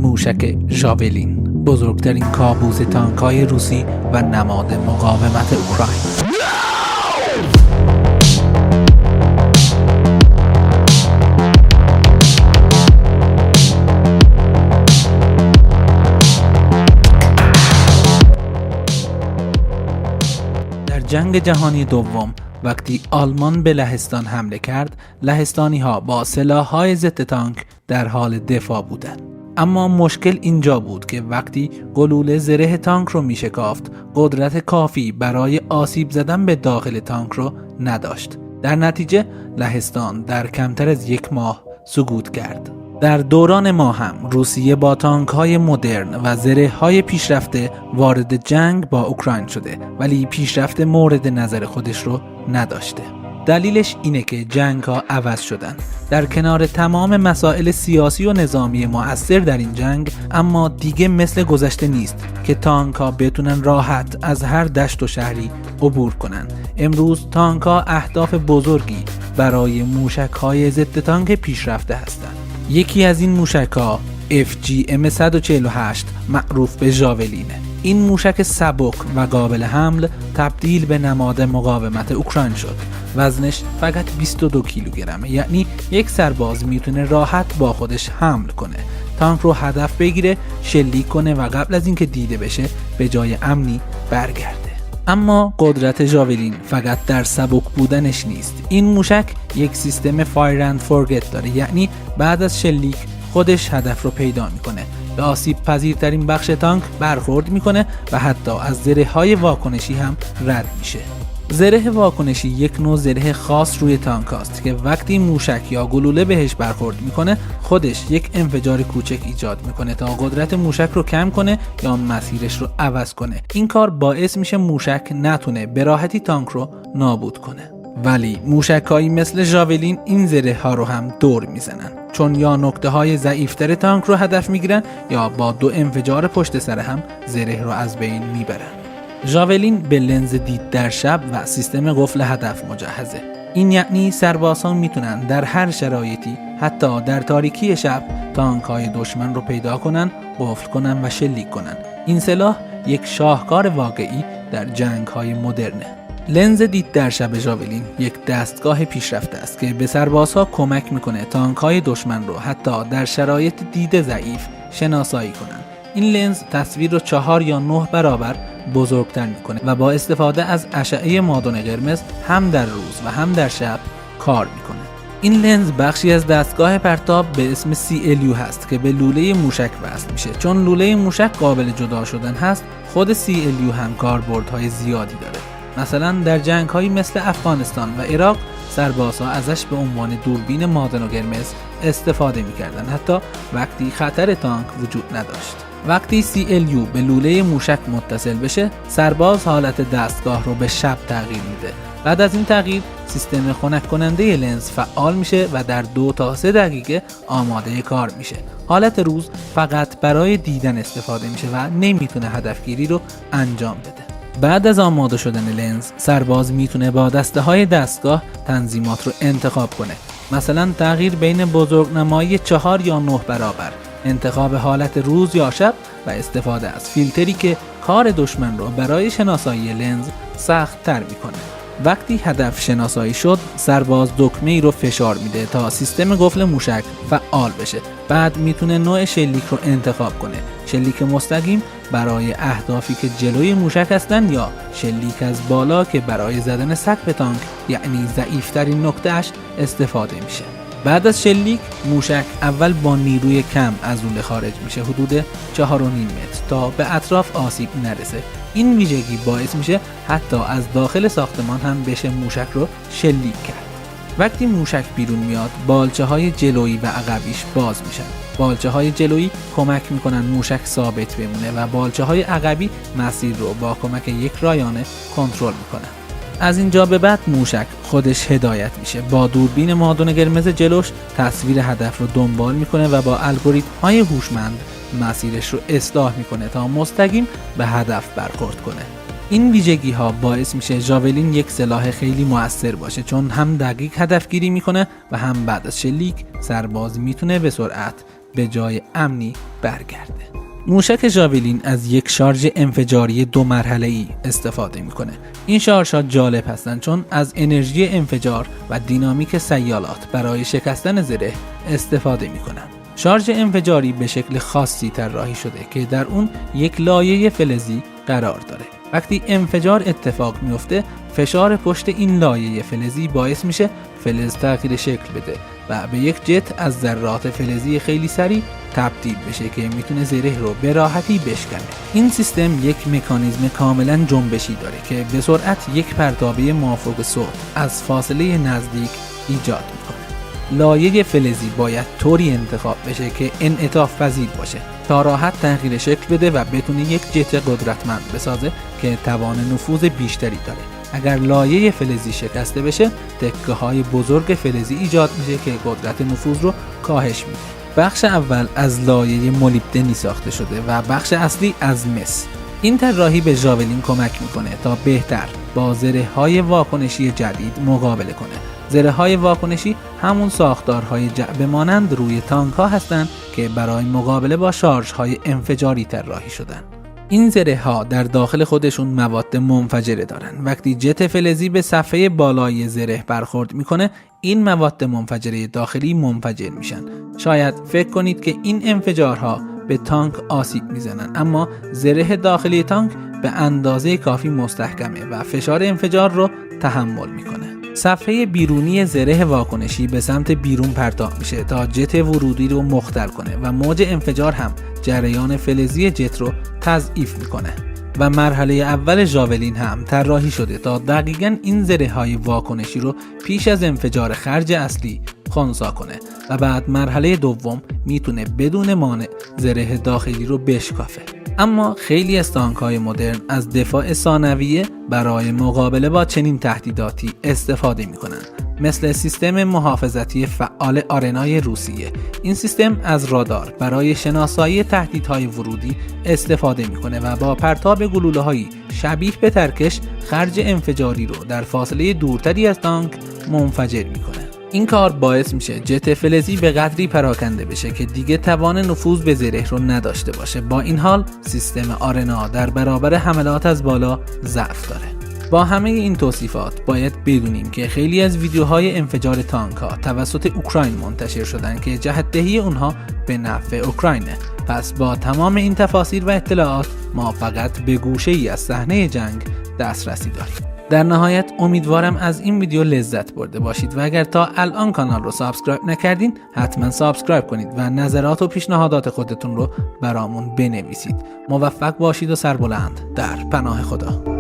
موشک ژاولین، بزرگترین کابوس تانک‌های روسی و نماد مقاومت اوکراین. در جنگ جهانی دوم وقتی آلمان به لهستان حمله کرد، لهستانی‌ها با سلاح‌های ضد تانک در حال دفاع بودند. اما مشکل اینجا بود که وقتی گلوله زره تانک رو میشکافت، قدرت کافی برای آسیب زدن به داخل تانک رو نداشت. در نتیجه لهستان در کمتر از 1 ماه سقوط کرد. در دوران ما هم روسیه با تانک‌های مدرن و زره‌های پیشرفته وارد جنگ با اوکراین شده، ولی پیشرفت مورد نظر خودش رو نداشته. دلیلش اینه که جنگ‌ها عوض شدن. در کنار تمام مسائل سیاسی و نظامی مؤثر در این جنگ، اما دیگه مثل گذشته نیست که تانک‌ها بتونن راحت از هر دشت و شهری عبور کنن. امروز تانک‌ها اهداف بزرگی برای موشک‌های ضد تانک پیشرفته هستند. یکی از این موشک‌ها FGM 148 معروف به ژاولینه. این موشک سبک و قابل حمل تبدیل به نماد مقاومت اوکراین شد. وزنش فقط 22 کیلوگرمه، یعنی یک سرباز میتونه راحت با خودش حمل کنه، تانک رو هدف بگیره، شلیک کنه و قبل از اینکه دیده بشه به جای امنی برگرده. اما قدرت ژاولین فقط در سبک بودنش نیست. این موشک یک سیستم فایر اند فورگت داره، یعنی بعد از شلیک خودش هدف رو پیدا میکنه، به آسیب پذیرترین بخش تانک برخورد میکنه و حتی از زره‌های واکنشی هم رد میشه. زره واکنشی یک نوع زره خاص روی تانک است که وقتی موشک یا گلوله بهش برخورد میکنه، خودش یک انفجار کوچک ایجاد میکنه تا قدرت موشک رو کم کنه یا مسیرش رو عوض کنه. این کار باعث میشه موشک نتونه به راحتی تانک رو نابود کنه. ولی موشک‌هایی مثل ژاولین این زره‌ها رو هم دور میزنن، چون یا نقطه‌های ضعیف‌تر تانک رو هدف میگیرن یا با 2 انفجار پشت سر هم زره رو از بین میبرن. ژاولین به لنز دید در شب و سیستم قفل هدف مجهزه. این یعنی سربازان میتونن در هر شرایطی، حتی در تاریکی شب، تانک‌های دشمن رو پیدا کنن، قفل کنن و شلیک کنن. این سلاح یک شاهکار واقعی در جنگ‌های مدرنه. لنز دید در شب ژاولین یک دستگاه پیشرفته است که به سربازها کمک میکنه تانک‌های دشمن رو حتی در شرایط دید ضعیف شناسایی کنن. این لنز تصویر رو 4 یا 9 برابر بزرگتر میکنه و با استفاده از اشعه مادون قرمز هم در روز و هم در شب کار میکنه. این لنز بخشی از دستگاه پرتاب به اسم CLU هست که به لوله موشک وصل میشه. چون لوله موشک قابل جدا شدن هست، خود CLU هم کاربردهای زیادی داره. مثلا در جنگ‌هایی مثل افغانستان و عراق، سربازها ازش به عنوان دوربین مادون قرمز استفاده می‌کردن، حتی وقتی خطر تانک وجود نداشت. وقتی CLU به لوله موشک متصل بشه، سرباز حالت دستگاه رو به شب تغییر میده. بعد از این تغییر، سیستم خنک کننده لنز فعال میشه و در 2 تا 3 دقیقه آماده کار میشه. حالت روز فقط برای دیدن استفاده میشه و نمیتونه هدفگیری رو انجام بده. بعد از آماده شدن لنز، سرباز میتونه با دسته‌های دستگاه تنظیمات رو انتخاب کنه. مثلا تغییر بین بزرگنمایی 4 یا 9 برابر، انتخاب حالت روز یا شب و استفاده از فیلتری که کار دشمن رو برای شناسایی لنز سخت تر میکنه. وقتی هدف شناسایی شد، سرباز دکمه‌ای رو فشار میده تا سیستم قفل موشک فعال بشه. بعد میتونه نوع شلیک رو انتخاب کنه: شلیک مستقیم برای اهدافی که جلوی موشک هستن یا شلیک از بالا که برای زدن سقف تانک، یعنی ضعیف‌ترین نقطه‌اش استفاده میشه. بعد از شلیک، موشک اول با نیروی کم از لوله خارج میشه، حدود 4.5 متر، تا به اطراف آسیب نرسه. این ویژگی باعث میشه حتی از داخل ساختمان هم بشه موشک رو شلیک کرد. وقتی موشک بیرون میاد، بالچه‌های جلویی و عقبیش باز میشن. بالچه‌های جلویی کمک میکنن موشک ثابت بمونه و بالچه‌های عقبی مسیر رو با کمک یک رایانه کنترل میکنن. از اینجا به بعد موشک خودش هدایت میشه. با دوربین مادون قرمز جلوش تصویر هدف رو دنبال میکنه و با الگوریتم‌های هوشمند مسیرش رو اصلاح میکنه تا مستقیم به هدف برخورد کنه. این ویژگی ها باعث میشه ژاولین یک سلاح خیلی مؤثر باشه، چون هم دقیق هدفگیری میکنه و هم بعد از شلیک سرباز میتونه به سرعت به جای امنی برگرده. موشک ژاولین از یک شارژ انفجاری 2 مرحله‌ای استفاده میکنه. این شارژها جالب هستند چون از انرژی انفجار و دینامیک سیالات برای شکستن زره استفاده میکنن. شارژ انفجاری به شکل خاصی طراحی شده که در اون یک لایه فلزی قرار داره. وقتی انفجار اتفاق میفته، فشار پشت این لایه فلزی باعث میشه فلز تغییر شکل بده و به یک جت از ذرات فلزی خیلی سریع تبدیل بشه که میتونه زره رو به راحتی بشکنه. این سیستم یک مکانیزم کاملا جنبشی داره که به سرعت یک پرتابه مافوق صوت از فاصله نزدیک ایجاد میکنه. لایه فلزی باید طوری انتخاب بشه که انعطاف پذیر باشه تا راحت تغییر شکل بده و بتونه یک جت قدرتمند بسازه که توان نفوذ بیشتری داره. اگر لایه فلزی شکسته بشه، تکه‌های بزرگ فلزی ایجاد میشه که قدرت نفوذ رو کاهش میده. بخش اول از لایه مولیبدنی ساخته شده و بخش اصلی از مس. این طراحی به ژاولین کمک میکنه تا بهتر با زره‌های واکنشی جدید مقابله کنه. زره‌های واکنشی همون ساختارهای جعبه مانند روی تانک‌ها هستند که برای مقابله با شارژهای انفجاری طراحی شدن. این زره‌ها در داخل خودشون مواد منفجره دارن. وقتی جت فلزی به صفحه بالای زره برخورد میکنه، این مواد منفجره داخلی منفجر میشن. شاید فکر کنید که این انفجارها به تانک آسیب میزنن، اما زره داخلی تانک به اندازه کافی مستحکمه و فشار انفجار رو تحمل میکنه. صفحه بیرونی زره واکنشی به سمت بیرون پرتاب میشه تا جت ورودی رو مختل کنه و موج انفجار هم جریان فلزی جت رو تضعیف میکنه. و مرحله اول ژاولین هم طراحی شده تا دقیقاً این زره‌های واکنشی رو پیش از انفجار خرج اصلی خنثی کنه و بعد مرحله دوم میتونه بدون مانع زره داخلی رو بشکافه. اما خیلی از تانک‌های مدرن از دفاع ثانویه برای مقابله با چنین تهدیداتی استفاده میکنن، مثل سیستم محافظتی فعال آرنای روسیه. این سیستم از رادار برای شناسایی تهدیدهای ورودی استفاده میکنه و با پرتاب گلوله‌هایی شبیه به ترکش خرج انفجاری رو در فاصله دورتری از تانک منفجر میکنه. این کار باعث میشه جت فلزی به قدری پراکنده بشه که دیگه توان نفوذ به زره رو نداشته باشه. با این حال سیستم آرنا در برابر حملات از بالا ضعف داره. با همه این توصیفات باید بدونیم که خیلی از ویدیوهای انفجار تانک‌ها توسط اوکراین منتشر شدن که جهت‌دهی اونها به نفع اوکراینه. پس با تمام این تفاصیل و اطلاعات ما فقط به گوشه‌ای از صحنه جنگ دسترسی داریم. در نهایت امیدوارم از این ویدیو لذت برده باشید و اگر تا الان کانال رو سابسکرایب نکردین حتما سابسکرایب کنید و نظرات و پیشنهادات خودتون رو برامون بنویسید. موفق باشید و سربلند در پناه خدا.